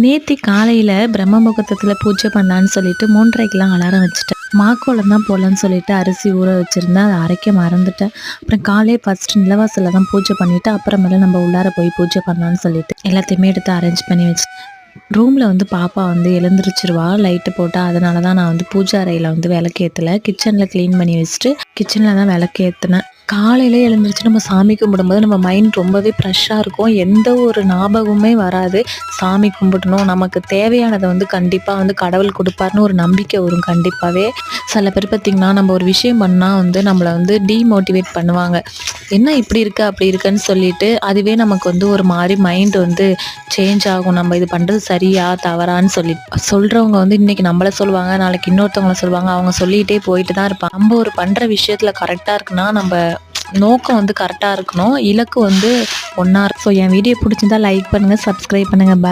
நேத்தி காலையில பிரம்ம முகூர்த்தத்துல பூஜை பண்ணலான்னு சொல்லிட்டு 3:30க்கெல்லாம் அலாரம் வச்சுட்டேன். மாக்கோலம் தான் போடலான்னு சொல்லிட்டு அரிசி ஊற வச்சிருந்தேன். அதை அரைக்க மறந்துட்டேன். அப்புறம் காலையே ஃபர்ஸ்ட் நிலவாசல்ல தான் பூஜை பண்ணிட்டு அப்புறமேல நம்ம உள்ளார போய் பூஜை பண்ணலான்னு சொல்லிட்டு எல்லாத்தையுமே எடுத்து அரேஞ்ச் பண்ணி வச்சு ரூமில் வந்து பாப்பா வந்து எழுந்திரிச்சிருவா லைட்டு போட்டால். அதனால தான் நான் வந்து பூஜை அறையில் வந்து விளக்கேற்றலை. கிச்சனில் க்ளீன் பண்ணி வச்சுட்டு கிச்சனில் தான் விளக்கேற்றினேன். காலையிலே எழுந்திரிச்சு நம்ம சாமி கும்பிடும்போது நம்ம மைண்ட் ரொம்பவே ஃப்ரெஷ்ஷாக இருக்கும். எந்த ஒரு ஞாபகமுமே வராது. சாமி கும்பிடணும், நமக்கு தேவையானதை வந்து கண்டிப்பாக வந்து கடவுள் கொடுப்பாருன்னு ஒரு நம்பிக்கை வரும் கண்டிப்பாகவே. சில பேர் பார்த்திங்கன்னா நம்ம ஒரு விஷயம் பண்ணால் வந்து நம்மளை வந்து டீமோட்டிவேட் பண்ணுவாங்க. என்ன இப்படி இருக்க அப்படி இருக்குன்னு சொல்லிட்டு அதுவே நமக்கு வந்து ஒரு மாதிரி மைண்ட் வந்து சேஞ்ச் ஆகும். நம்ம இது பண்ணுறது சரியா தவறான்னு சொல்லி சொல்கிறவங்க வந்து இன்றைக்கி நம்மளை சொல்லுவாங்க, நாளைக்கு இன்னொருத்தவங்கள சொல்லுவாங்க. அவங்க சொல்லிகிட்டே போயிட்டு தான் இருப்பாங்க. நம்ம ஒரு பண்ணுற விஷயத்தில் கரெக்டாக இருக்குன்னா நம்ம நோக்கம் வந்து கரெக்டாக இருக்கணும். இலக்கு வந்து ஒன்றா இருக்கும். ஸோ என் வீடியோ பிடிச்சிருந்தா லைக் பண்ணுங்கள், சப்ஸ்கிரைப் பண்ணுங்கள். பாய்.